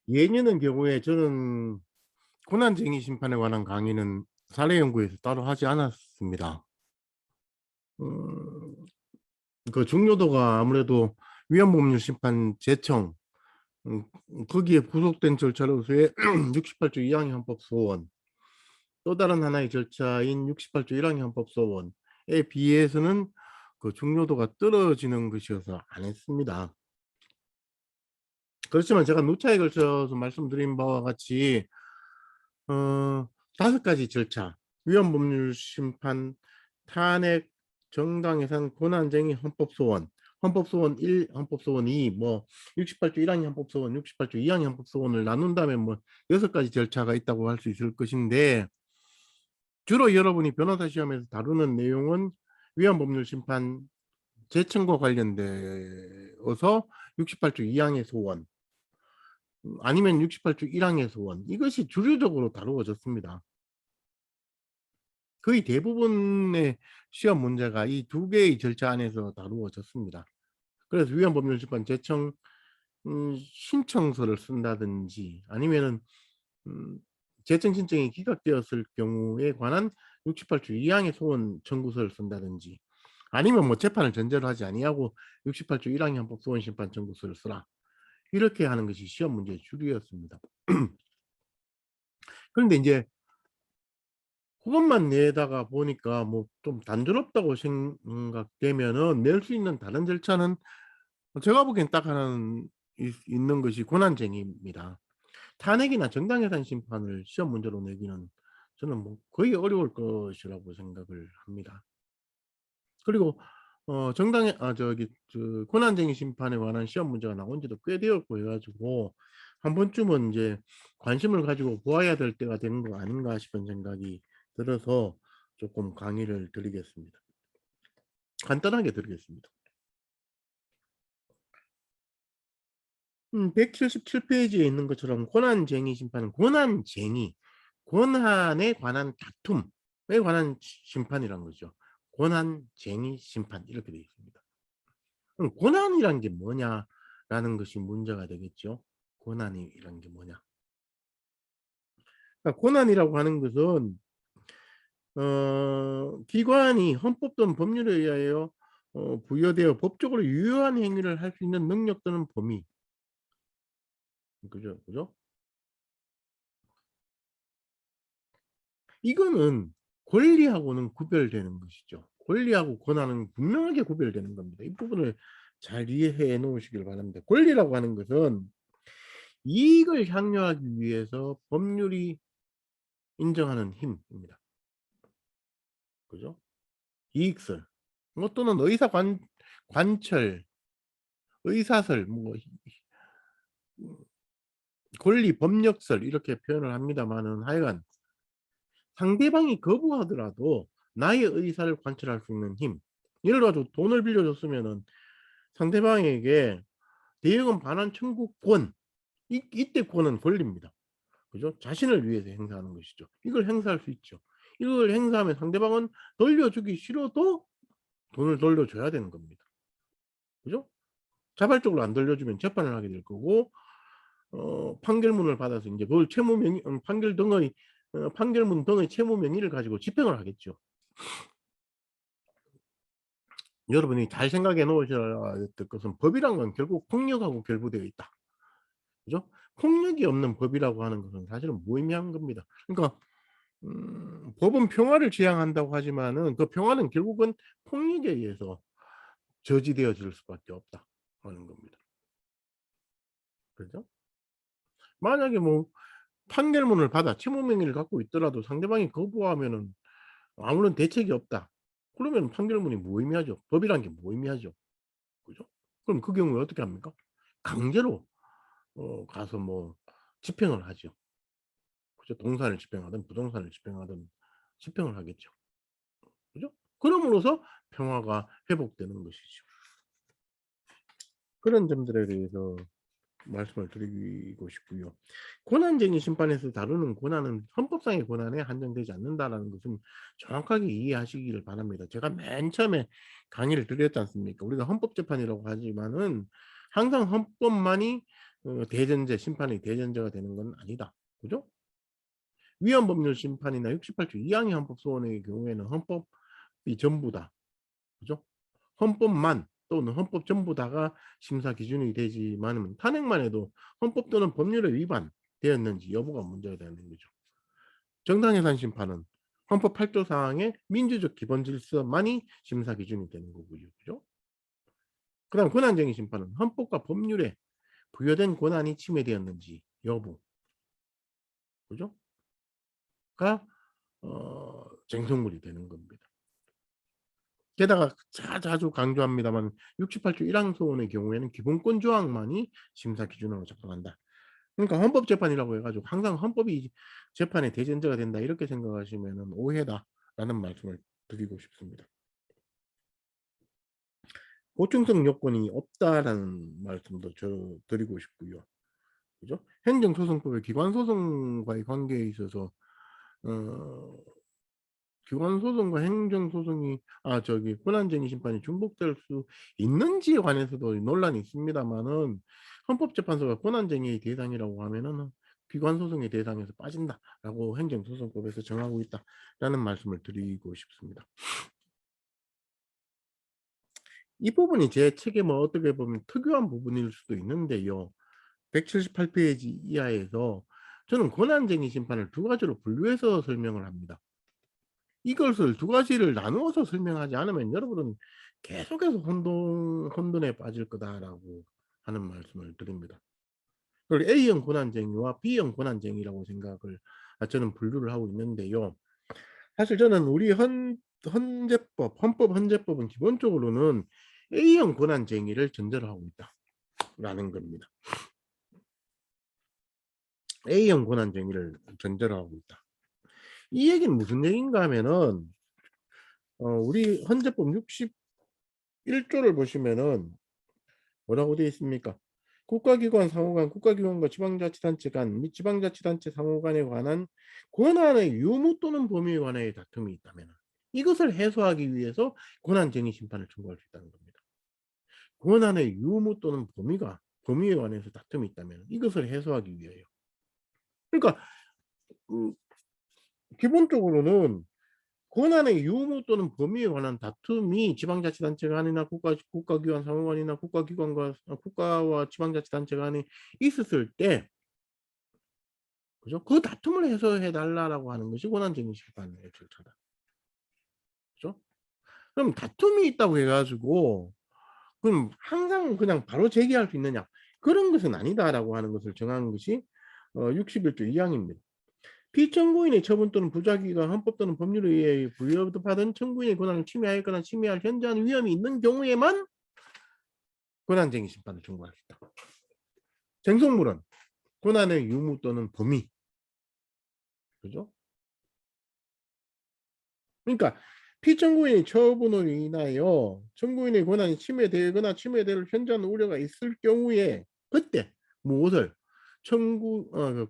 예년의 경우에 저는 고난쟁의 심판에 관한 강의는 사례연구에서 따로 하지 않았습니다. 음, 그 중요도가 아무래도 위헌법률 심판 제청, 음, 거기에 부속된 절차로서의 68조 2항 헌법 소원, 또 다른 하나의 절차인 68조 1항 헌법 소원에 비해서는 그 중요도가 떨어지는 것이어서 안 했습니다. 그렇지만 제가 누차에 걸쳐서 말씀드린 바와 같이 5가지 절차, 위헌법률 심판, 탄핵, 정당해산, 고난쟁의, 헌법소원, 헌법소원 1, 헌법소원 2, 뭐 68조 1항 헌법소원, 68조 2항 헌법소원을 나눈다면 뭐 6가지 절차가 있다고 할 수 있을 것인데, 주로 여러분이 변호사 시험에서 다루는 내용은 위헌법률 심판 제청과 관련되어서 68조 2항의 소원, 아니면 68조 1항의 소원, 이것이 주류적으로 다루어졌습니다. 거의 대부분의 시험 문제가 이 2개의 절차 안에서 다루어졌습니다. 그래서 위헌법률심판 제청 신청서를 쓴다든지, 아니면은 제청 신청이 기각되었을 경우에 관한 68조 2항의 소원 청구서를 쓴다든지, 아니면 뭐 재판을 전제로 하지 아니하고 68조 1항의 헌법 소원 심판 청구서를 쓰라, 이렇게 하는 것이 시험 문제의 주류였습니다. 그런데 이제 그것만 내다가 보니까 뭐 좀 단조롭다고 생각되면은 낼 수 있는 다른 절차는 제가 보기엔 딱 하나는 있는 것이 고난쟁의입니다. 탄핵이나 정당해산 심판을 시험 문제로 내기는 저는 뭐 거의 어려울 것이라고 생각을 합니다. 그리고 정당해 저기 고난쟁의 심판에 관한 시험 문제가 나온 지도 꽤 되었고 해 가지고 한 번쯤은 이제 관심을 가지고 보아야 될 때가 되는 거 아닌가 싶은 생각이 들어서 조금 강의를 드리겠습니다. 간단하게 드리겠습니다. 177페이지에 있는 것처럼 고난쟁의 심판은 권한에 관한 다툼에 관한 심판이란 거죠. 고난쟁의 심판, 이렇게 되어 있습니다. 그럼 고난이란 게 뭐냐라는 것이 문제가 되겠죠. 고난이란 게 뭐냐. 그러니까 고난이라고 하는 것은 기관이 헌법 또는 법률에 의하여 부여되어 법적으로 유효한 행위를 할 수 있는 능력 또는 범위. 그죠? 그죠? 이거는 권리하고는 구별되는 것이죠. 권리하고 권한은 분명하게 구별되는 겁니다. 이 부분을 잘 이해해 놓으시길 바랍니다. 권리라고 하는 것은 이익을 향유하기 위해서 법률이 인정하는 힘입니다. 그죠? 이익설, 뭐 또는 관철, 의사설, 뭐 권리, 법력설, 이렇게 표현을 합니다만은, 하여간 상대방이 거부하더라도 나의 의사를 관철할 수 있는 힘. 예를 들어 돈을 빌려줬으면은 상대방에게 대여금 반환 청구권, 이때 권은 권리입니다. 그죠? 자신을 위해서 행사하는 것이죠. 이걸 행사할 수 있죠. 이걸 행사하면 상대방은 돌려주기 싫어도 돈을 돌려줘야 되는 겁니다. 그죠? 자발적으로 안 돌려주면 재판을 하게 될 거고, 판결문을 받아서 이제 그걸 채무 명의, 판결문 등의 채무 명의를 가지고 집행을 하겠죠. 여러분이 잘 생각해 놓으셔야 될 것은, 법이란 건 결국 폭력하고 결부되어 있다. 그죠? 폭력이 없는 법이라고 하는 것은 사실은 무의미한 겁니다. 그러니까 법은 평화를 지향한다고 하지만은 그 평화는 결국은 폭력에 의해서 저지되어질 수밖에 없다 하는 겁니다. 그죠? 만약에 뭐 판결문을 받아 채무 명의를 갖고 있더라도 상대방이 거부하면은 아무런 대책이 없다, 그러면 판결문이 무의미하죠. 법이란 게 무의미하죠. 그죠? 그럼 그 경우에 어떻게 합니까? 강제로 가서 뭐 집행을 하죠. 그죠? 동산을 집행하든 부동산을 집행하든 집행을 하겠죠. 그죠? 그럼으로써 평화가 회복되는 것이죠. 그런 점들에 대해서 말씀을 드리고 싶고요. 고난쟁의 심판에서 다루는 고난은 헌법상의 권한에 한정되지 않는다라는 것은 정확하게 이해하시기를 바랍니다. 제가 맨 처음에 강의를 드렸지 않습니까? 우리가 헌법재판이라고 하지만은 항상 헌법만이 대전제, 심판의 대전제가 되는 건 아니다. 그죠? 위헌법률 심판이나 68조 2항의 헌법 소원의 경우에는 헌법이 전부다. 그죠? 헌법만 또는 헌법 전부다가 심사 기준이 되지만은 탄핵만 해도 헌법 또는 법률에 위반되었는지 여부가 문제가 되는 거죠. 정당해산 심판은 헌법 8조 사항의 민주적 기본 질서만이 심사 기준이 되는 거고요. 그죠? 그다음 권한쟁의 심판은 헌법과 법률에 부여된 권한이 침해되었는지 여부. 그죠? 가 쟁송물이 되는 겁니다. 게다가 자주 강조합니다만 68조 1항 소원의 경우에는 기본권 조항만이 심사 기준으로 작동한다. 그러니까 헌법재판이라고 해 가지고 항상 헌법이 재판의 대전제가 된다 이렇게 생각하시면은 오해다라는 말씀을 드리고 싶습니다. 보충성 요건이 없다라는 말씀도 드리고 싶고요. 그죠? 행정소송법의 기관소송과의 관계에 있어서 어 기관소송과 행정소송이 권한쟁의 심판이 중복될 수 있는지에 관해서도 논란이 있습니다마는 헌법재판소가 권한쟁의의 대상이라고 하면은 기관소송의 대상에서 빠진다라고 행정소송법에서 정하고 있다라는 말씀을 드리고 싶습니다. 이 부분이 제 책의 어떻게 보면 특유한 부분일 수도 있는데요. 178페이지 이하에서 저는 권한쟁의 심판을 두 가지로 분류해서 설명을 합니다. 이것을 두 가지를 나누어서 설명하지 않으면 여러분은 계속해서 혼돈에 빠질 거다라고 하는 말씀을 드립니다. 그걸 A형 권한쟁의와 B형 권한쟁의라고 생각을 저는 분류를 하고 있는데요. 사실 저는 우리 헌법 헌재법은 기본적으로는 A형 권한쟁의를 전제로 하고 있다라는 겁니다. A형 권한쟁의를 전제로 하고 있다. 이 얘기는 무슨 얘기인가 하면은 우리 헌재법 61조를 보시면은 뭐라고 되어 있습니까? 국가기관 상호 간, 국가기관과 지방자치단체 간 및 지방자치단체 상호 간에 관한 권한의 유무 또는 범위에 관하여 다툼이 있다면 이것을 해소하기 위해서 권한쟁의 심판을 청구할 수 있다는 겁니다. 권한의 유무 또는 범위에 관해서 다툼이 있다면 이것을 해소하기 위하여. 그러니까 기본적으로는 권한의 유무 또는 범위에 관한 다툼이 지방자치단체 간이나 국가기관 상호간이나 국가와 지방자치단체 간에 있었을 때, 그죠? 그 다툼을 해소해 달라라고 하는 것이 권한쟁의 심판의 절차다. 그죠? 그럼 다툼이 있다고 해가지고, 그럼 항상 그냥 바로 제기할 수 있느냐? 그런 것은 아니다라고 하는 것을 정한 것이 61조 2항입니다. 피청구인의 처분 또는 부작위가 헌법 또는 법률에 의해 부여받은 청구인의 권한을 침해하였거나 침해할 현저한 위험이 있는 경우에만 권한쟁의 심판을 청구할 수 있다. 쟁송물은 권한의 유무 또는 범위. 그죠? 그러니까 피청구인의 처분으로 인하여 청구인의 권한이 침해되거나 침해될 현저한 우려가 있을 경우에 그때 무엇을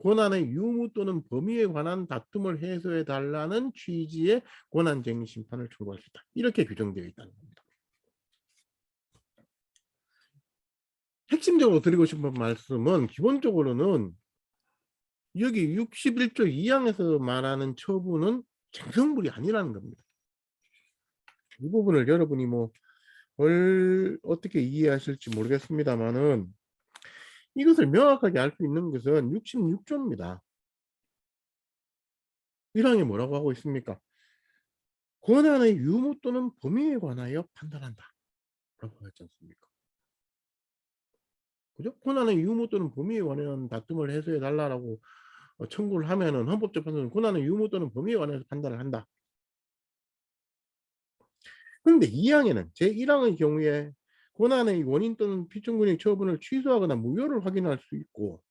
권한의 유무 또는 범위에 관한 다툼을 해소해 달라는 취지의 권한쟁의 심판을 청구할 수 있다. 이렇게 규정되어 있다는 겁니다. 핵심적으로 드리고 싶은 말씀은 기본적으로는 여기 61조 2항에서 말하는 처분은 쟁성물이 아니라는 겁니다. 이 부분을 여러분이 어떻게 이해하실지 모르겠습니다만은 이것을 명확하게 알 수 있는 것은 66조입니다. 1항에 뭐라고 하고 있습니까? 권한의 유무 또는 범위에 관하여 판단한다. 라고 하지 않습니까? 그죠? 권한의 유무 또는 범위에 관한 다툼을 해소해 달라고 청구를 하면은 헌법재판소는 권한의 유무 또는 범위에 관해서 판단을 한다. 그런데 2항에는 제1항의 경우에 권한의 원인 또는 피청구인의 처분을 취소하거나 무효를 확인할 수 있고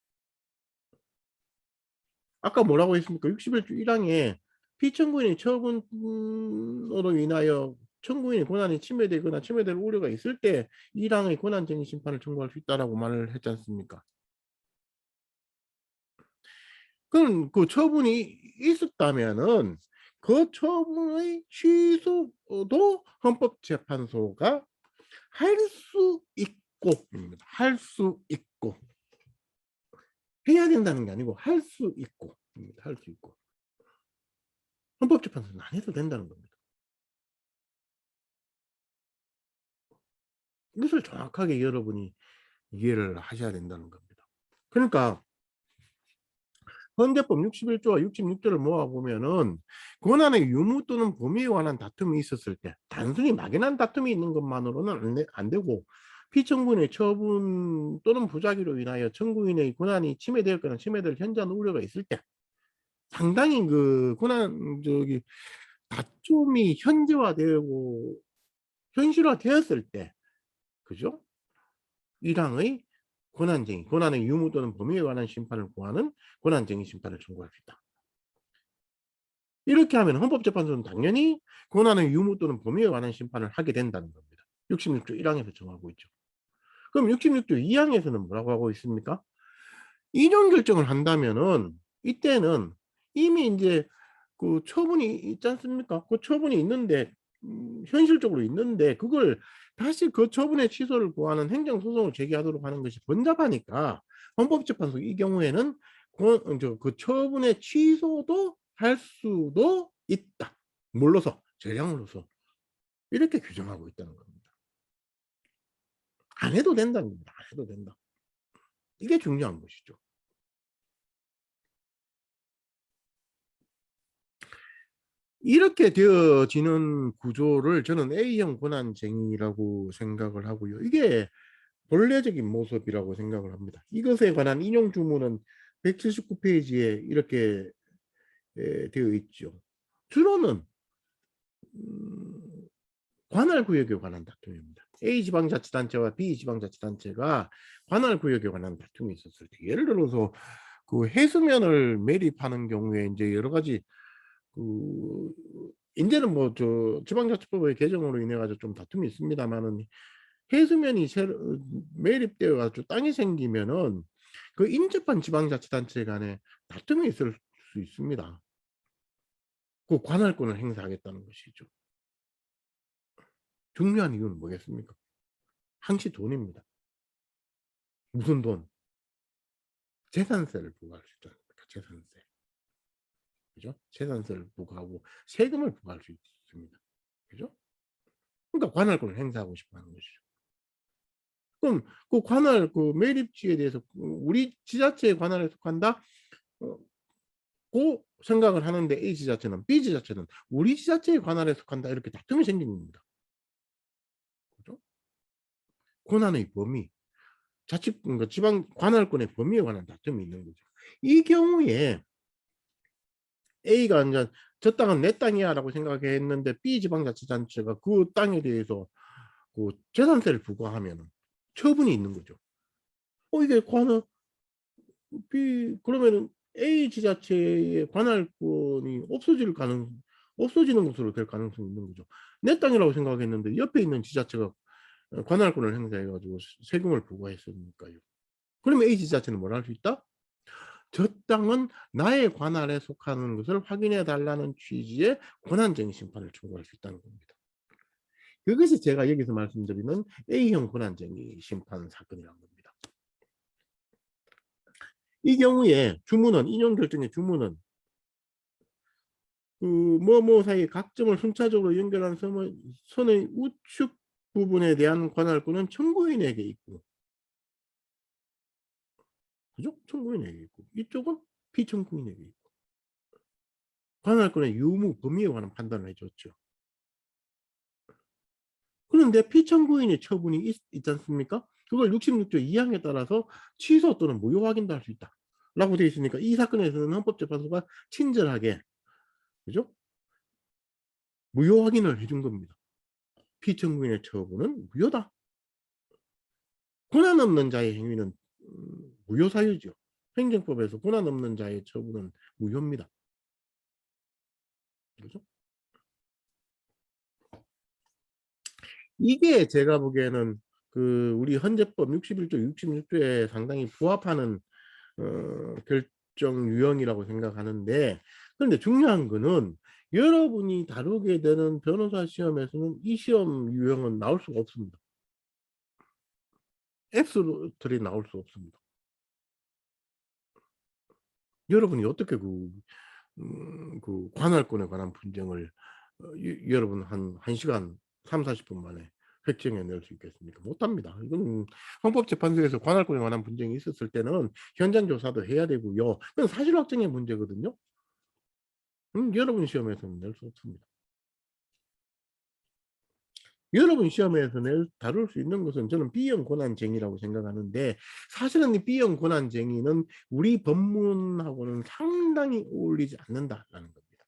아까 뭐라고 했습니까? 61조 1항에 피청구인의 처분으로 인하여 청구인의 권한이 침해되거나 침해될 우려가 있을 때 1항의 권한쟁의 심판을 청구할 수 있다라고 말을 했지 않습니까? 그럼 그 처분이 있었다면은 그 처분의 취소도 헌법재판소가 할 수 있고 있고입니다. 할 수 있고. 해야 된다는 게 아니고 할 수 있고. 할 수 있고. 헌법재판소는 안 해도 된다는 겁니다. 이것을 정확하게 여러분이 이해를 하셔야 된다는 겁니다. 그러니까 헌재법 61조와 66조를 모아보면은 권한의 유무 또는 범위에 관한 다툼이 있었을 때 단순히 막연한 다툼이 있는 것만으로는 안 되고 피청구인의 처분 또는 부작위로 인하여 청구인의 권한이 침해되었거나 침해될 현저한 우려가 있을 때 상당히 그 권한 다툼이 현재화되고 현실화되었을 때 그죠? 일항의 권한쟁의, 권한의 유무 또는 범위에 관한 심판을 구하는 권한쟁의 심판을 청구할 수 있다. 이렇게 하면 헌법재판소는 당연히 권한의 유무 또는 범위에 관한 심판을 하게 된다는 겁니다. 66조 1항에서 정하고 있죠. 그럼 66조 2항에서는 뭐라고 하고 있습니까? 인용 결정을 한다면은 이때는 이미 이제 그 처분이 있지 않습니까? 그 처분이 있는데 현실적으로 있는데 그걸 다시 그 처분의 취소를 구하는 행정소송을 제기하도록 하는 것이 번잡하니까 헌법재판소 이 경우에는 그 처분의 취소도 할 수도 있다. 뭘로서? 재량으로서. 이렇게 규정하고 있다는 겁니다. 안 해도 된다는 겁니다. 안 해도 된다. 이게 중요한 것이죠. 이렇게 되어지는 구조를 저는 A형 권한쟁의라고 생각을 하고요. 이게 본래적인 모습이라고 생각을 합니다. 이것에 관한 인용 주문은 179페이지에 이렇게 되어 있죠. 주로는 관할구역에 관한 다툼입니다. A지방자치단체와 B지방자치단체가 관할구역에 관한 다툼이 있었을 때 예를 들어서 그 해수면을 매립하는 경우에 이제 여러 가지 그 이제는 뭐 저 지방자치법의 개정으로 인해 가지고 좀 다툼이 있습니다만은 해수면이 새로 매립되어 가지고 땅이 생기면은 그 인접한 지방자치단체 간에 다툼이 있을 수 있습니다. 그 관할권을 행사하겠다는 것이죠. 중요한 이유는 뭐겠습니까? 항시 돈입니다. 무슨 돈? 재산세를 부과할 수 있다는 겁니다. 재산세. 그죠? 재산세를 부과하고 세금을 부과할 수 있습니다. 그죠? 그러니까 관할권을 행사하고 싶어 하는 것이죠. 그럼 그 관할 그 매립지에 대해서 우리 지자체의 관할에 속한다? 고 생각을 하는데 A 지자체는 B 지자체는 우리 지자체의 관할에 속한다 이렇게 다툼이 생기는 겁니다. 그죠? 권한의 범위, 자치 그러니까 지방 관할권의 범위에 관한 다툼이 있는 거죠. 이 경우에 A가 이제 저 땅은 내 땅이야라고 생각했는데 B 지방자치단체가 그 땅에 대해서 그 재산세를 부과하면 처분이 있는 거죠. 이게 관할 B 그러면은 A 지자체의 관할권이 없어지는 것으로 될 가능성이 있는 거죠. 내 땅이라고 생각했는데 옆에 있는 지자체가 관할권을 행사해 가지고 세금을 부과했으니까요. 그러면 A 지자체는 뭘 할 수 있다? 저 땅은 나의 관할에 속하는 것을 확인해 달라는 취지의 권한쟁의 심판을 청구할 수 있다는 겁니다. 그것이 제가 여기서 말씀드리는 A형 권한쟁의 심판 사건이라는 겁니다. 이 경우에 주문은 인용 결정의 주문은 그 뭐뭐 사이 각 점을 순차적으로 연결한 선의 우측 부분에 대한 관할권은 청구인에게 있고, 그죠? 청구인에게 있고, 이쪽은 피청구인에게 있고, 관할권의 유무 범위에 관한 판단을 해줬죠. 그런데 피청구인의 처분이 있지 않습니까? 그걸 66조 2항에 따라서 취소 또는 무효 확인도 할 수 있다. 라고 되어 있으니까 이 사건에서는 헌법재판소가 친절하게, 그죠? 무효 확인을 해준 겁니다. 피청구인의 처분은 무효다. 권한 없는 자의 행위는 무효 사유죠. 행정법에서 권한 없는 자의 처분은 무효입니다. 그죠? 이게 제가 보기에는 그 우리 헌재법 61조, 66조에 상당히 부합하는 결정 유형이라고 생각하는데, 그런데 중요한 거는 여러분이 다루게 되는 변호사 시험에서는 이 시험 유형은 나올 수가 없습니다. X들이 나올 수 없습니다. 여러분이 어떻게 그 관할권에 관한 분쟁을 여러분 한 1 시간 30-40분 만에 획정해 낼 수 있겠습니까? 못합니다. 이건 헌법재판소에서 관할권에 관한 분쟁이 있었을 때는 현장 조사도 해야 되고요. 그건 사실 확정의 문제거든요. 여러분 시험에서는 낼 수 없습니다. 여러분 시험에서 다룰 수 있는 것은 저는 B형 권한쟁의라고 생각하는데, 사실은 이 B형 권한쟁의는 우리 법문하고는 상당히 어울리지 않는다라는 겁니다.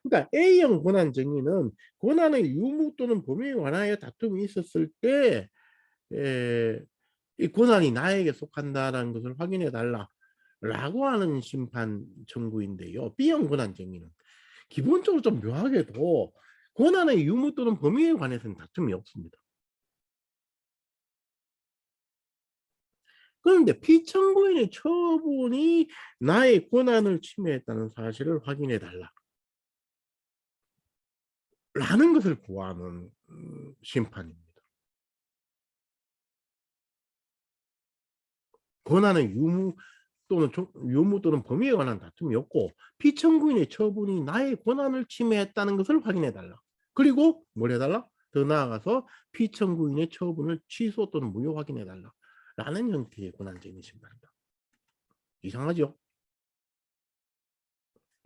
그러니까 A형 권한쟁의는 권한의 유무 또는 범위 완화에 다툼이 있었을 때 이 권한이 나에게 속한다라는 것을 확인해 달라라고 하는 심판 청구인데요. B형 권한쟁의는 기본적으로 좀 묘하게도 권한의 유무 또는 범위에 관해서는 다툼이 없습니다. 그런데 피청구인의 처분이 나의 권한을 침해했다는 사실을 확인해 달라라는 것을 구하는 심판입니다. 권한의 유무 또는 범위에 관한 다툼이 없고, 피청구인의 처분이 나의 권한을 침해했다는 것을 확인해 달라. 그리고 뭘 해달라? 더 나아가서 피청구인의 처분을 취소 또는 무효 확인해 달라라는 형태의 권한쟁의 심판이다. 이상하죠?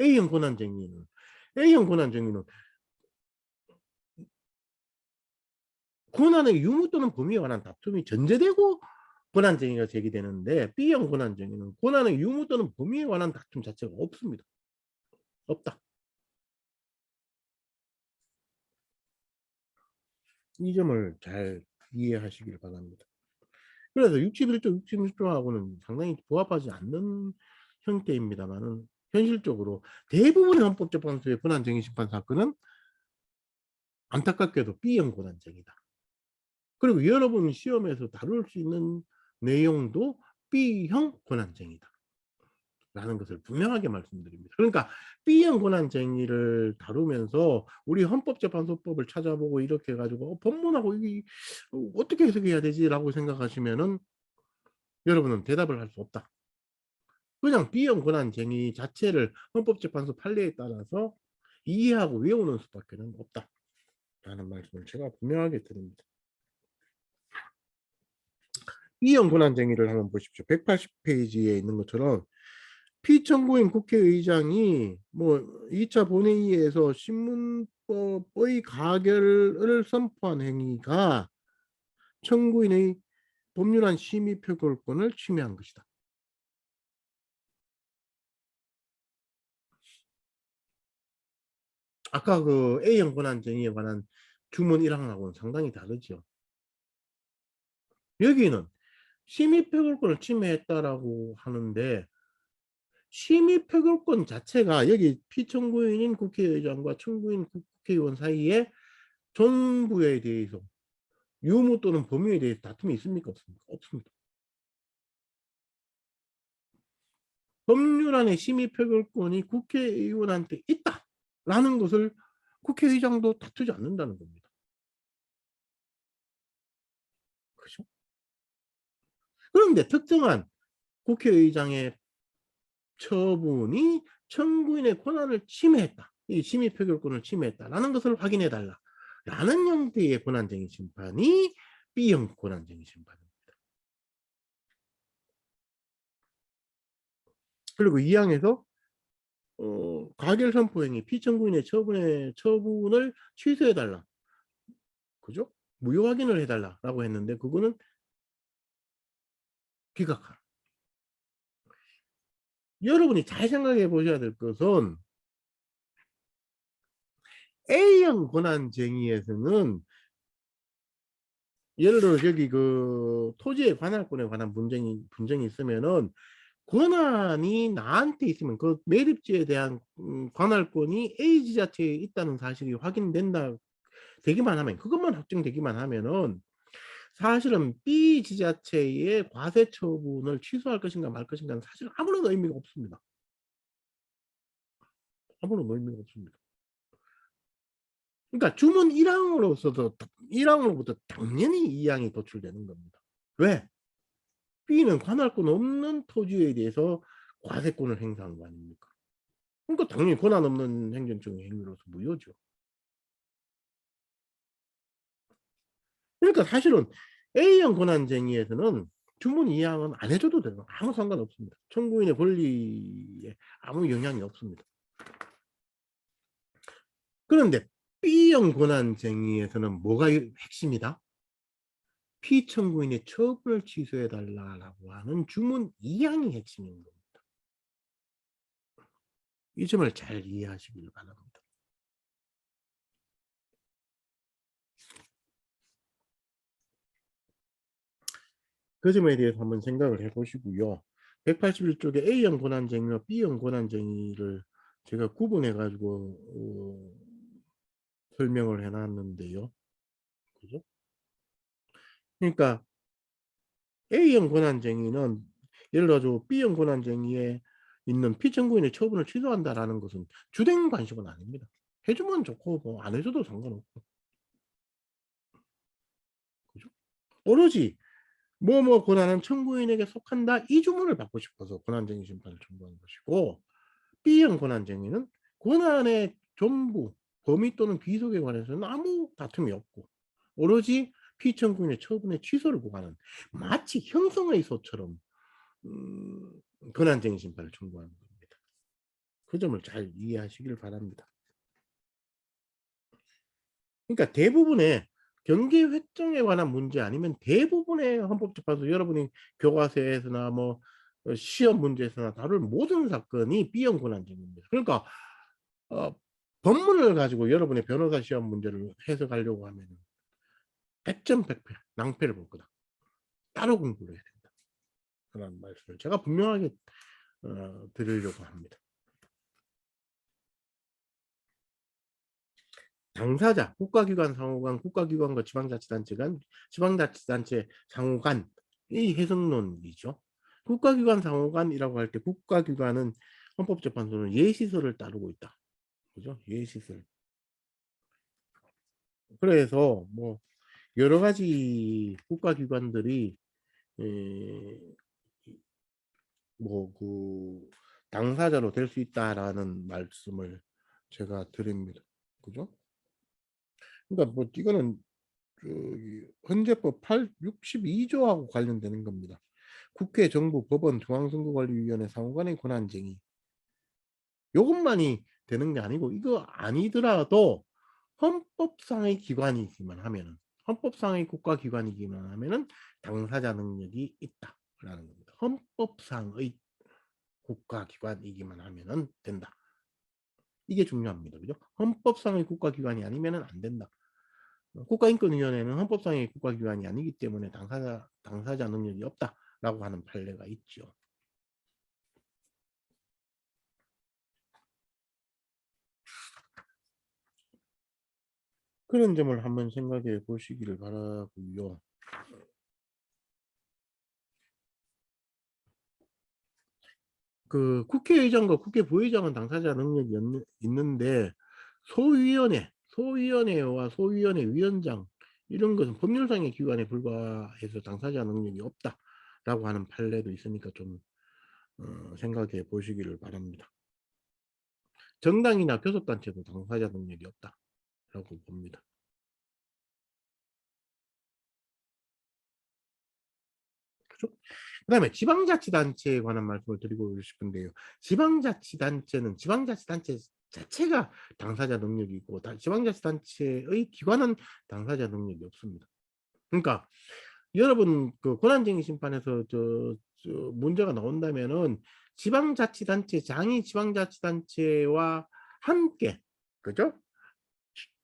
A형 권한쟁의는 A형 권한쟁의는 권한의 유무 또는 범위에 관한 다툼이 전제되고 권한쟁의가 제기되는데, B형 권한쟁의는 권한의 유무 또는 범위에 관한 다툼 자체가 없습니다. 없다. 이 점을 잘 이해하시길 바랍니다. 그래서 61조, 66조하고는 상당히 부합하지 않는 형태입니다만은, 현실적으로 대부분의 헌법재판소의 권한쟁의 심판 사건은 안타깝게도 B형 권한쟁의다. 그리고 여러분 시험에서 다룰 수 있는 내용도 B형 권한쟁의다 라는 것을 분명하게 말씀드립니다. 그러니까 B형 권한쟁의를 다루면서 우리 헌법재판소법을 찾아보고 이렇게 해 가지고 법문하고 이게 어떻게 해석해야 되지라고 생각하시면은 여러분은 대답을 할 수 없다. 그냥 B형 권한쟁의 자체를 헌법재판소 판례에 따라서 이해하고 외우는 수밖에는 없다라는 말씀을 제가 분명하게 드립니다. B형 권한쟁의를 한번 보십시오. 180페이지에 있는 것처럼 피청구인 국회의장이 뭐 2차 본회의에서 신문법의 가결을 선포한 행위가 청구인의 법률안 심의 표결권을 침해한 것이다. 아까 그 A형 권한쟁의에 관한 주문 1항하고는 상당히 다르죠. 여기는 심의 표결권을 침해했다라고 하는데, 심의 표결권 자체가 여기 피청구인인 국회의장과 청구인 국회의원 사이에 정부에 대해서 유무 또는 범위에 대해서 다툼이 있습니까? 없습니까? 없습니다. 법률안의 심의 표결권이 국회의원한테 있다라는 것을 국회의장도 다투지 않는다는 겁니다. 그렇죠? 그런데 특정한 국회의장의 처분이 청구인의 권한을 침해했다, 이 심의 표결권을 침해했다라는 것을 확인해 달라라는 형태의 권한쟁의 심판이 B형 권한쟁의 심판입니다. 그리고 이 항에서 가결 선포 행위 피청구인의 처분을 취소해 달라, 그죠? 무효 확인을 해 달라라고 했는데, 그거는 기각하라. 여러분이 잘 생각해 보셔야 될 것은 A형 권한쟁의에서는 예를 들어 여기 그 토지의 관할권에 관한 분쟁이 있으면은 권한이 나한테 있으면 그 매립지에 대한 관할권이 A 지자체에 있다는 사실이 되기만 하면, 그것만 확정되기만 하면은 사실은 B 지자체의 과세 처분을 취소할 것인가 말 것인가는 사실 아무런 의미가 없습니다. 아무런 의미가 없습니다. 그러니까 주문 1항으로서도 1항으로부터 당연히 2항이 도출되는 겁니다. 왜? B는 관할권 없는 토지에 대해서 과세권을 행사한 거 아닙니까? 그러니까 당연히 권한 없는 행정적인 행위로서 무효죠. 그러니까 사실은 A형 권한쟁의에서는 주문 이항은 안 해 줘도 돼요. 아무 상관없습니다. 청구인의 권리에 아무 영향이 없습니다. 그런데 B형 권한쟁의에서는 뭐가 핵심이다? 피청구인의 처분을 취소해 달라라고 하는 주문 이항이 핵심인 겁니다. 이 점을 잘 이해하시길 바랍니다. 그 점에 대해서 한번 생각을 해 보시고요. 181쪽에 A형 권한쟁의와 B형 권한쟁의를 제가 구분해 가지고 설명을 해 놨는데요. 그죠? 그러니까 A형 권한쟁의는 예를 들어서 B형 권한쟁의에 있는 피청구인의 처분을 취소한다라는 것은 주된 관심은 아닙니다. 해 주면 좋고 뭐 안 해 줘도 상관없고. 그죠? 오로지 "뭐뭐 권한은 청구인에게 속한다." 이 주문을 받고 싶어서 권한쟁의 심판을 청구한 것이고, B형 권한쟁의는 권한의 전부, 범위 또는 귀속에 관해서는 아무 다툼이 없고 오로지 피청구인의 처분의 취소를 구하는, 마치 형성의소처럼 권한쟁의 심판을 청구하는 겁니다. 그 점을 잘 이해하시길 바랍니다. 그러니까 대부분의 경계 획정에 관한 문제 아니면 대부분의 헌법재판소, 여러분이 교과서에서나 뭐 시험 문제에서나 다룰 모든 사건이 B형 권한쟁의입니다. 그러니까 어 법문을 가지고 여러분의 변호사 시험 문제를 해석하려고 하면은 100점 100패 낭패를 볼 거다. 따로 공부를 해야 된다. 그런 말씀을 제가 분명하게 드리려고 합니다. 당사자, 국가기관 상호 간, 국가기관과 지방자치단체 간, 지방자치단체 상호 간, 이 해석론이죠. 국가기관 상호 간이라고 할 때 국가기관은 헌법재판소는 예시서를 따르고 있다. 그죠? 예시설. 그래서 뭐 여러 가지 국가기관들이 뭐 당사자로 될 수 있다라는 말씀을 제가 드립니다. 그죠? 그러니까 뭐 이거는 저기 헌재법 62조하고 관련되는 겁니다. 국회, 정부, 법원, 중앙선거관리위원회 상호간의 권한쟁의. 요것만이 되는 게 아니고, 이거 아니더라도 헌법상의 기관이기만 하면은, 헌법상의 국가기관이기만 하면은 당사자 능력이 있다라는 겁니다. 헌법상의 국가기관이기만 하면은 된다. 이게 중요합니다. 그죠? 헌법상의 국가기관이 아니면은 안 된다. 국가인권위원회는 헌법상의 국가기관이 아니기 때문에 당사자 능력이 없다라고 하는 판례가 있죠. 그런 점을 한번 생각해 보시기를 바라고요. 그 국회의장과 국회 부의장은 당사자 능력이 있는데, 소위원회와 소위원회 위원장, 이런 것은 법률상의 기관에 불과해서 당사자 능력이 없다라고 하는 판례도 있으니까 좀 생각해 보시기를 바랍니다. 정당이나 교섭단체도 당사자 능력이 없다라고 봅니다. 그죠? 그다음에 지방자치단체에 관한 말씀을 드리고 싶은데요. 지방자치단체 자체가 당사자 능력이 있고, 지방자치단체의 기관은 당사자 능력이 없습니다. 그러니까 여러분 그 권한쟁의 심판에서 문제가 나온다면은 지방자치단체장이 지방자치단체와 함께, 그죠?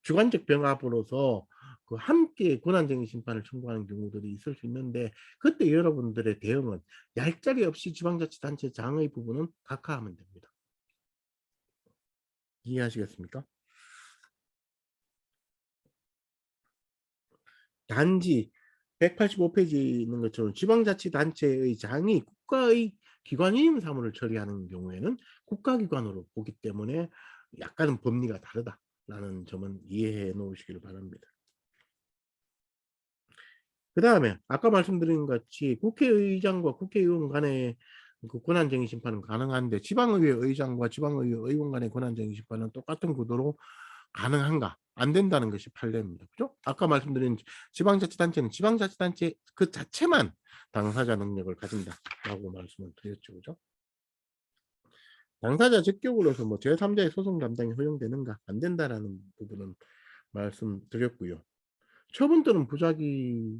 주관적 병합으로서 그 함께 권한쟁의 심판을 청구하는 경우들이 있을 수 있는데, 그때 여러분들의 대응은 얄짤이 없이 지방자치단체장의 부분은 각하하면 됩니다. 이해하시겠습니까? 단지 185페이지에 있는 것처럼 지방자치단체의 장이 국가의 기관임 사무를 처리하는 경우에는 국가기관으로 보기 때문에 약간은 법리가 다르다, 라는 점은 이해해 놓으시길 바랍니다. 그 다음에 아까 말씀드린 것 같이 국회의장과 국회의원 간의 그 권한쟁의 심판은 가능한데 지방의회 의장과 지방의회 의원 간의 권한쟁의 심판은 똑같은 구도로 가능한가? 안 된다는 것이 판례입니다. 그죠? 아까 말씀드린 지방자치단체는 지방자치단체 그 자체만 당사자 능력을 가진다라고 말씀을 드렸죠. 그죠? 당사자 적격으로서 뭐 제3자의 소송 담당이 허용되는가? 안 된다라는 부분은 말씀드렸고요. 처분들은 부작위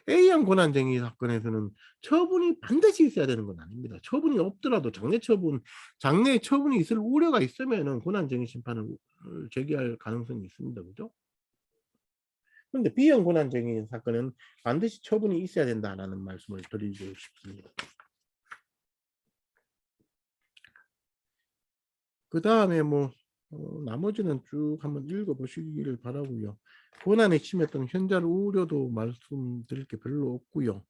A형 권한쟁의 사건에서는 처분이 반드시 있어야 되는 건 아닙니다. 처분이 없더라도 장래에 처분이 있을 우려가 있으면은 권한쟁의 심판을 제기할 가능성이 있습니다. 그죠? 그런데 B형 권한쟁의 사건은 반드시 처분이 있어야 된다라는 말씀을 드리고 싶습니다. 그 다음에 뭐 나머지는 쭉 한번 읽어보시기를 바라고요. 권한에 침해했던 현재 우려도 말씀드릴 게 별로 없고요.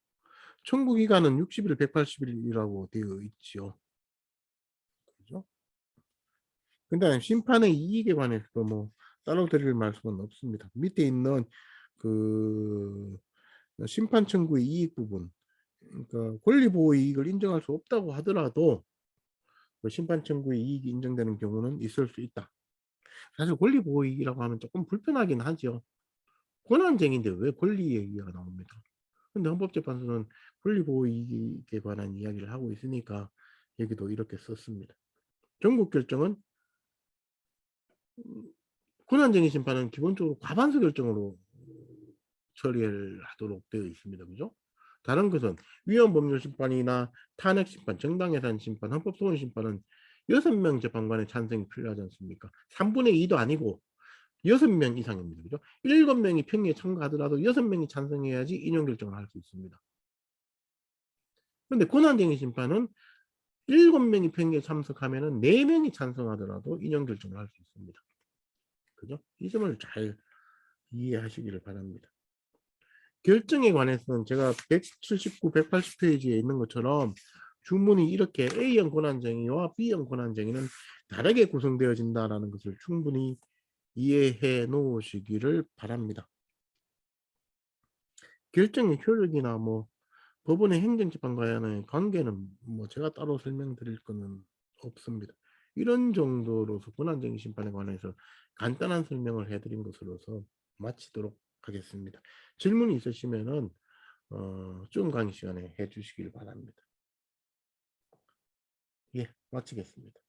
청구 기간은 60일, 180일이라고 되어 있죠. 그죠? 근데 심판의 이익에 관해서도 뭐 따로 드릴 말씀은 없습니다. 밑에 있는 그 심판 청구의 이익 부분, 그러니까 권리보호 이익을 인정할 수 없다고 하더라도 그 심판 청구의 이익이 인정되는 경우는 있을 수 있다. 사실 권리보호 이익이라고 하면 조금 불편하긴 하죠. 권한쟁인데 왜 권리 얘기가 나옵니다. 근데 헌법재판소는 권리보호 이익에 관한 이야기를 하고 있으니까 여기도 이렇게 썼습니다. 전국 결정은 권한쟁의 심판은 기본적으로 과반수 결정으로 처리를 하도록 되어 있습니다. 그죠? 다른 것은 위헌법률 심판이나 탄핵 심판, 정당해산 심판, 헌법소원 심판은 6명 재판관의 찬성이 필요하지 않습니까? 3분의 2도 아니고 6명 이상입니다. 그죠? 7명이 평의에 참가하더라도 6명이 찬성해야지 인용 결정을 할 수 있습니다. 그런데 권한쟁의 심판은 7명이 평의에 참석하면은 4명이 찬성하더라도 인용 결정을 할 수 있습니다. 그죠? 이 점을 잘 이해하시기를 바랍니다. 결정에 관해서는 제가 179, 180페이지에 있는 것처럼 주문이 이렇게 A형 권한쟁의와 B형 권한쟁의는 다르게 구성되어진다는 것을 충분히 이해해 놓으시기를 바랍니다. 결정의 효력이나 뭐 법원의 행정재판과의 관계는 뭐 제가 따로 설명드릴 거는 없습니다. 이런 정도로서 권한쟁의 심판에 관해서 간단한 설명을 해드린 것으로서 마치도록 하겠습니다. 질문이 있으시면은 좀 강의 시간에 해주시길 바랍니다. 예, 마치겠습니다.